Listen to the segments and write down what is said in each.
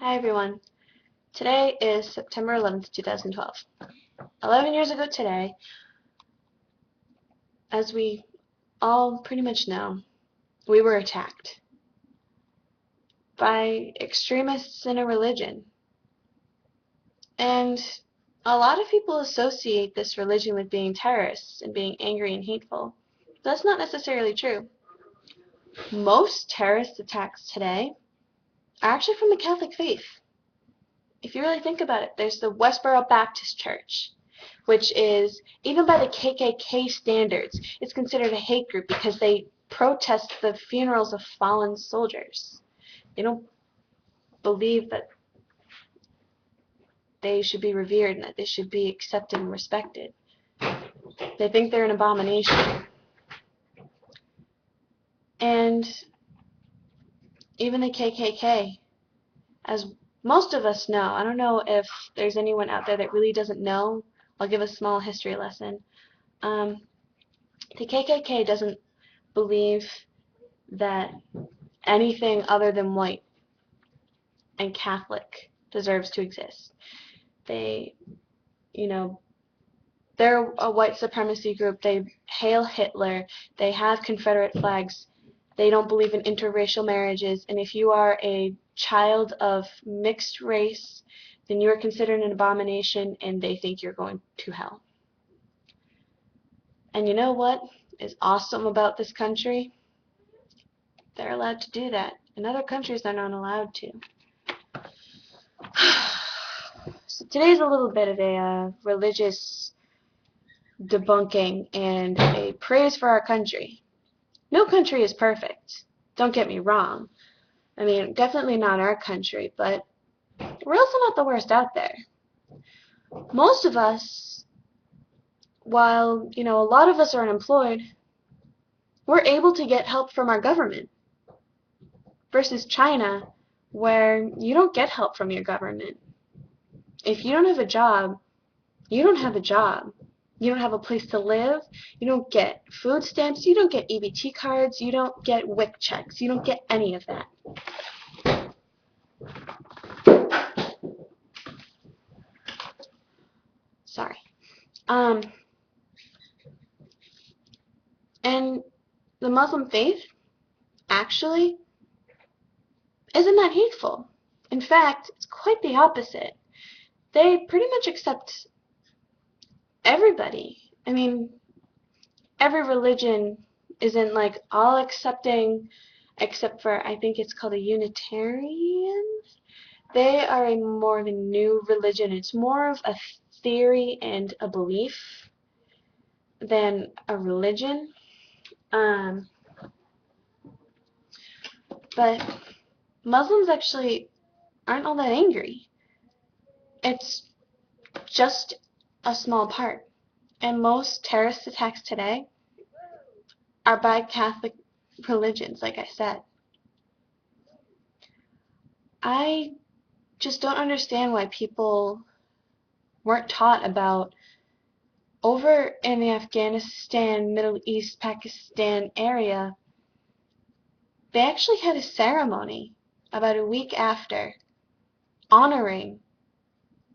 Hi everyone. Today is September 11th, 2012. 11 years ago today, as we all pretty much know, we were attacked by extremists in a religion. And a lot of people associate this religion with being terrorists and being angry and hateful. That's not necessarily true. Most terrorist attacks today are actually from the Catholic faith. If you really think about it, there's the Westboro Baptist Church, which is, even by the KKK standards, it's considered a hate group because they protest the funerals of fallen soldiers. They don't believe that they should be revered and that they should be accepted and respected. They think they're an abomination. And even the KKK, as most of us know, I don't know if there's anyone out there that really doesn't know. I'll give a small history lesson. The KKK doesn't believe that anything other than white and Catholic deserves to exist. They're a white supremacy group. They hail Hitler. They have Confederate flags. They don't believe in interracial marriages. And if you are a child of mixed race, then you are considered an abomination, and they think you're going to hell. And you know what is awesome about this country? They're allowed to do that. In other countries, they're not allowed to. So today's a little bit of a religious debunking and a praise for our country. No country is perfect. Don't get me wrong. I mean, definitely not our country, but we're also not the worst out there. Most of us, while, a lot of us are unemployed, we're able to get help from our government. Versus China, where you don't get help from your government. If you don't have a job, you don't have a job. You don't have a place to live. You don't get food stamps. You don't get EBT cards. You don't get WIC checks. You don't get any of that. Sorry. And the Muslim faith actually isn't that hateful. In fact, it's quite the opposite. They pretty much accept everybody. I mean, every religion isn't like all accepting, except for, I think it's called a Unitarian. They are more of a new religion. It's more of a theory and a belief than a religion. But Muslims actually aren't all that angry. It's just a small part. And most terrorist attacks today are by Catholic religions, like I said. I just don't understand why people weren't taught about over in the Afghanistan, Middle East, Pakistan area. They actually had a ceremony about a week after honoring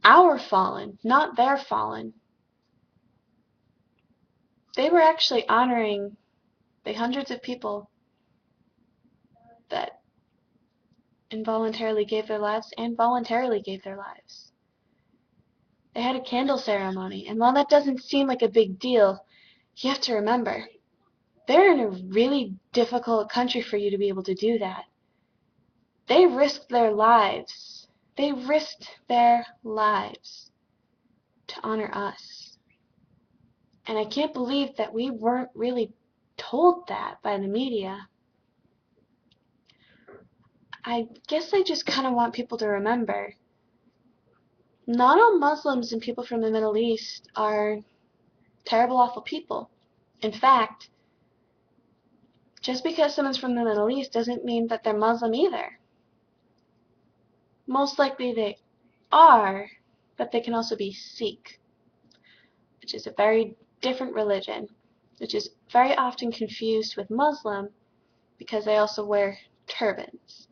our fallen, not their fallen. They were actually honoring the hundreds of people that involuntarily gave their lives and voluntarily gave their lives. They had a candle ceremony, and while that doesn't seem like a big deal, you have to remember, they're in a really difficult country for you to be able to do that. They risked their lives. They risked their lives to honor us. And I can't believe that we weren't really told that by the media. I guess I just kind of want people to remember, not all Muslims and people from the Middle East are terrible, awful people. In fact, just because someone's from the Middle East doesn't mean that they're Muslim either. Most likely they are, but they can also be Sikh, which is a very different religion, which is very often confused with Muslim because they also wear turbans.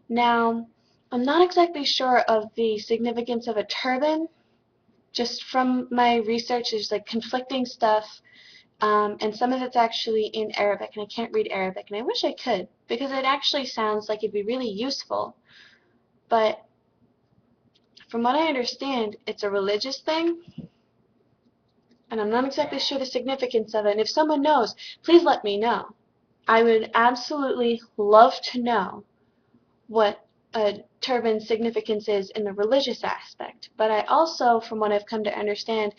Now, I'm not exactly sure of the significance of a turban. Just from my research, there's like conflicting stuff, and some of it's actually in Arabic, and I can't read Arabic, and I wish I could, because it actually sounds like it'd be really useful. But from what I understand, it's a religious thing, and I'm not exactly sure the significance of it. And if someone knows, please let me know. I would absolutely love to know what a turban's significance is in the religious aspect. But I also, from what I've come to understand,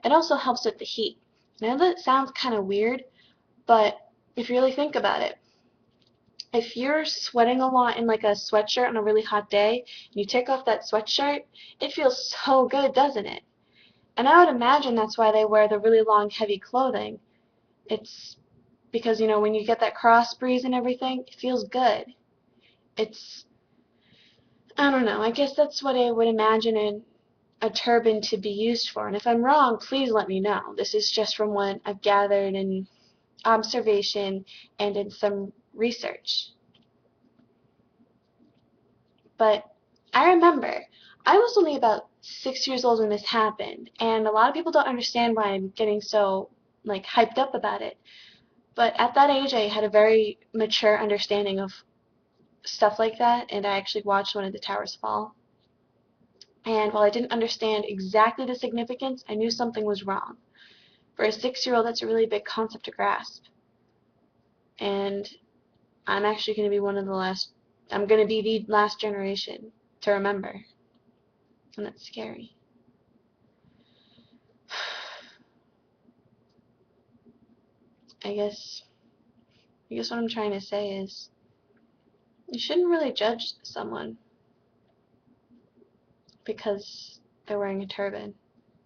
it also helps with the heat. Now that sounds kind of weird, but if you really think about it, if you're sweating a lot in like a sweatshirt on a really hot day, and you take off that sweatshirt, it feels so good, doesn't it? And I would imagine that's why they wear the really long, heavy clothing. It's because, when you get that cross breeze and everything, it feels good. It's, I don't know, I guess that's what I would imagine a turban to be used for. And if I'm wrong, please let me know. This is just from what I've gathered in observation and in some research. But I remember I was only about 6 years old when this happened, and a lot of people don't understand why I'm getting so like hyped up about it. But at that age, I had a very mature understanding of stuff like that, and I actually watched one of the towers fall. And while I didn't understand exactly the significance, I knew something was wrong. For a 6-year-old, that's a really big concept to grasp. And I'm actually going to be I'm going to be the last generation to remember. And that's scary. I guess what I'm trying to say is you shouldn't really judge someone because they're wearing a turban.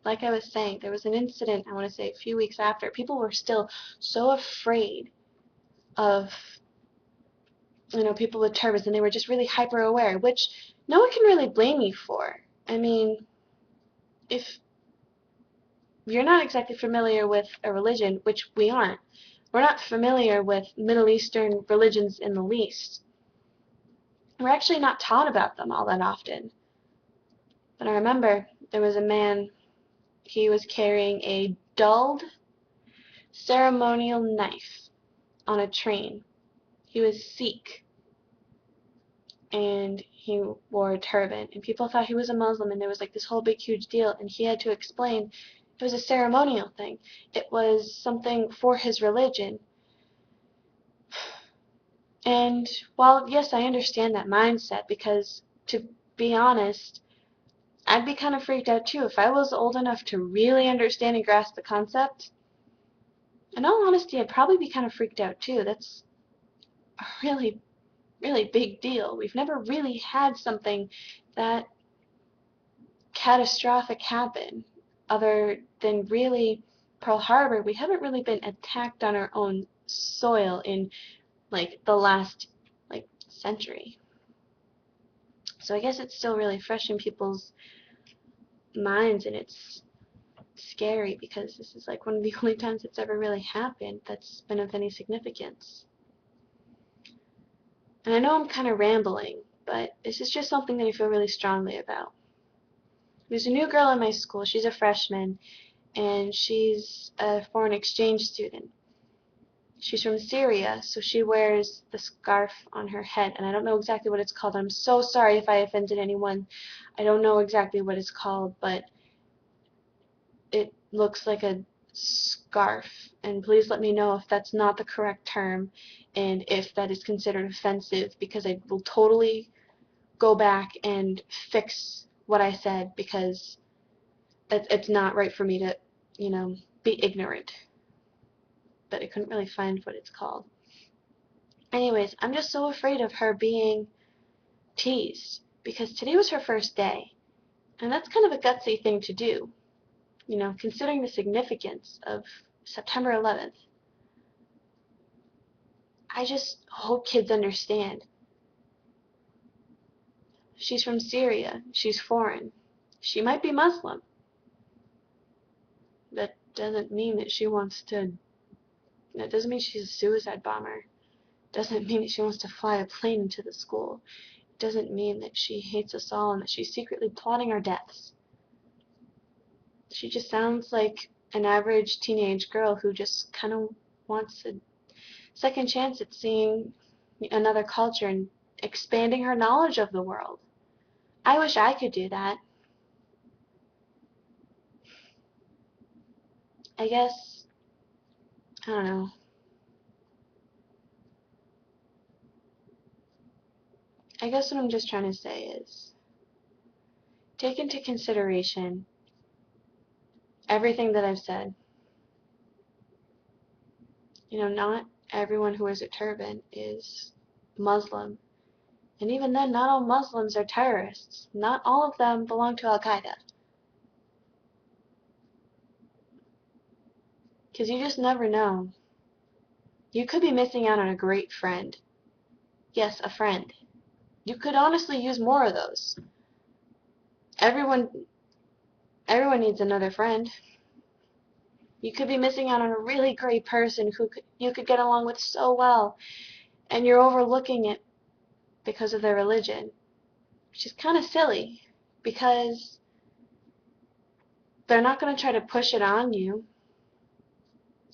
Like I was saying, there was an incident, I want to say a few weeks after. People were still so afraid of, people with turbans, and they were just really hyper aware, which no one can really blame you for. I mean, if you're not exactly familiar with a religion, which we aren't, we're not familiar with Middle Eastern religions in the least. We're actually not taught about them all that often. But I remember there was a man, he was carrying a dulled ceremonial knife on a train. He was Sikh, and he wore a turban, and people thought he was a Muslim, and there was like this whole big huge deal, and he had to explain it was a ceremonial thing. It was something for his religion. And while, yes, I understand that mindset, because to be honest, I'd be kind of freaked out too if I was old enough to really understand and grasp the concept. In all honesty, I'd probably be kind of freaked out too. That's a really, really big deal. We've never really had something that catastrophic happen. Other than really Pearl Harbor, we haven't really been attacked on our own soil in like the last century. So I guess it's still really fresh in people's minds, and it's scary because this is like one of the only times it's ever really happened that's been of any significance. And I know I'm kind of rambling, but this is just something that I feel really strongly about. There's a new girl in my school. She's a freshman, and she's a foreign exchange student. She's from Syria, so she wears the scarf on her head, and I don't know exactly what it's called. I'm so sorry if I offended anyone. I don't know exactly what it's called, but it looks like a scarf, and please let me know if that's not the correct term and if that is considered offensive, because I will totally go back and fix what I said, because it's not right for me to, be ignorant. But I couldn't really find what it's called. Anyways, I'm just so afraid of her being teased, because today was her first day, and that's kind of a gutsy thing to do, considering the significance of September 11th. I just hope kids understand. She's from Syria. She's foreign. She might be Muslim. That doesn't mean that she wants to. That doesn't mean she's a suicide bomber. Doesn't mean that she wants to fly a plane into the school. doesn't mean that she hates us all and that she's secretly plotting our deaths. She just sounds like an average teenage girl who just kind of wants a second chance at seeing another culture and expanding her knowledge of the world. I wish I could do that. I guess, I don't know. I guess what I'm just trying to say is take into consideration everything that I've said. You know, not everyone who wears a turban is Muslim. And even then, not all Muslims are terrorists. Not all of them belong to Al-Qaeda. Because you just never know. You could be missing out on a great friend. Yes, a friend. You could honestly use more of those. Everyone needs another friend. You could be missing out on a really great person who you could get along with so well, and you're overlooking it because of their religion, which is kind of silly, because they're not going to try to push it on you,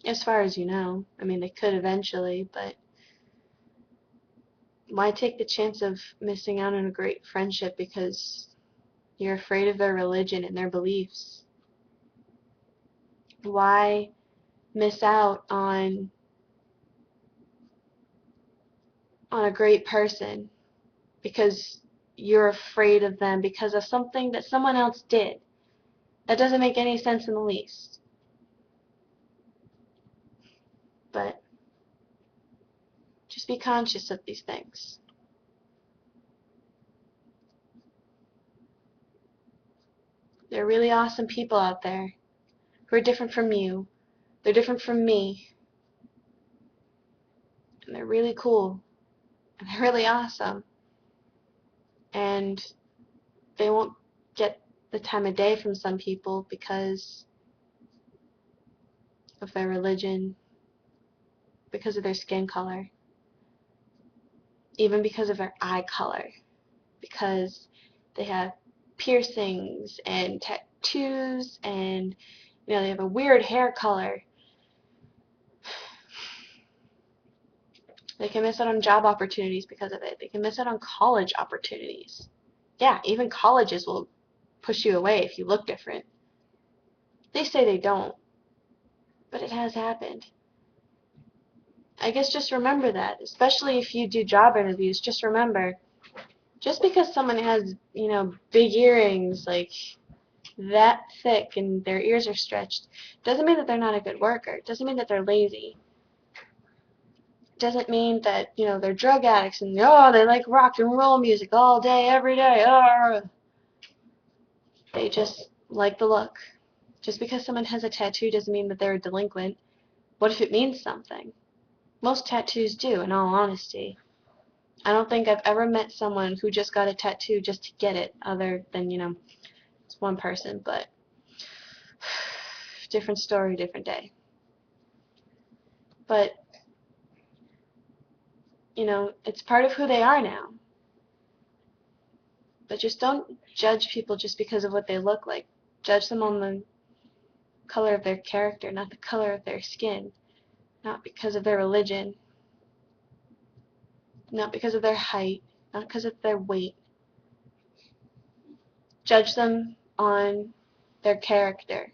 as far as you know. I mean, they could eventually, but why take the chance of missing out on a great friendship because you're afraid of their religion and their beliefs? Why miss out on a great person because you're afraid of them because of something that someone else did? That doesn't make any sense in the least. But just be conscious of these things. There are really awesome people out there who are different from you. They're different from me. And they're really cool. And they're really awesome. And they won't get the time of day from some people because of their religion, because of their skin color, even because of their eye color, because they have piercings and tattoos and they have a weird hair color. They can miss out on job opportunities because of it. They can miss out on college opportunities. Yeah, even colleges will push you away if you look different. They say they don't, but it has happened. I guess just remember that, especially if you do job interviews. Just remember, just because someone has, big earrings like that thick and their ears are stretched, doesn't mean that they're not a good worker. Doesn't mean that they're lazy. Doesn't mean that, they're drug addicts and, they like rock and roll music all day, every day. They just like the look. Just because someone has a tattoo doesn't mean that they're a delinquent. What if it means something? Most tattoos do, in all honesty. I don't think I've ever met someone who just got a tattoo just to get it, other than, it's one person, but different story, different day. But, it's part of who they are now. But just don't judge people just because of what they look like. Judge them on the color of their character, not the color of their skin. Not because of their religion. Not because of their height. Not because of their weight. Judge them on their character.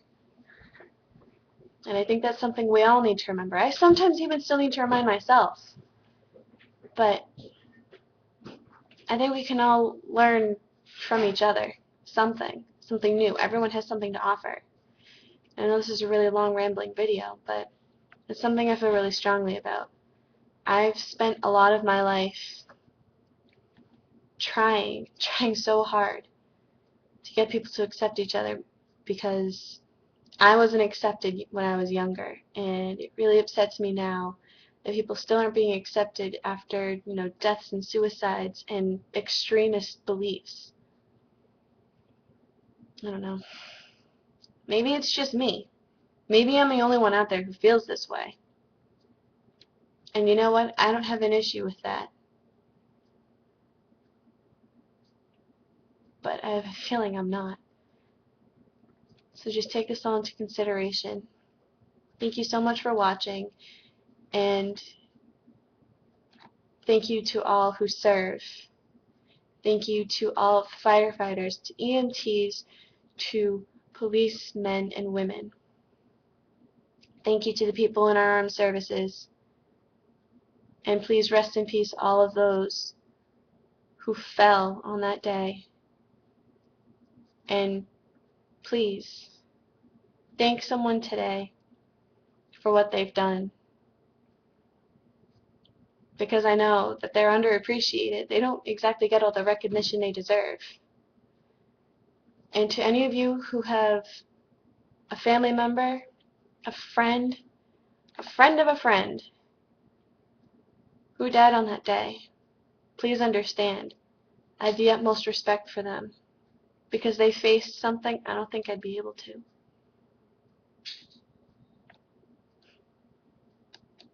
And I think that's something we all need to remember. I sometimes even still need to remind myself. But I think we can all learn from each other something new. Everyone has something to offer. I know this is a really long rambling video, but it's something I feel really strongly about. I've spent a lot of my life trying so hard to get people to accept each other because I wasn't accepted when I was younger, and it really upsets me now that people still aren't being accepted after, deaths and suicides and extremist beliefs. I don't know. Maybe it's just me. Maybe I'm the only one out there who feels this way. And you know what? I don't have an issue with that. but I have a feeling I'm not. So just take this all into consideration. Thank you so much for watching, and thank you to all who serve. Thank you to all firefighters, to EMTs, to policemen and women. Thank you to the people in our armed services. And please rest in peace all of those who fell on that day. And please thank someone today for what they've done, because I know that they're underappreciated. They don't exactly get all the recognition they deserve. And to any of you who have a family member, a friend of a friend who died on that day, please understand, I have the utmost respect for them, because they faced something I don't think I'd be able to.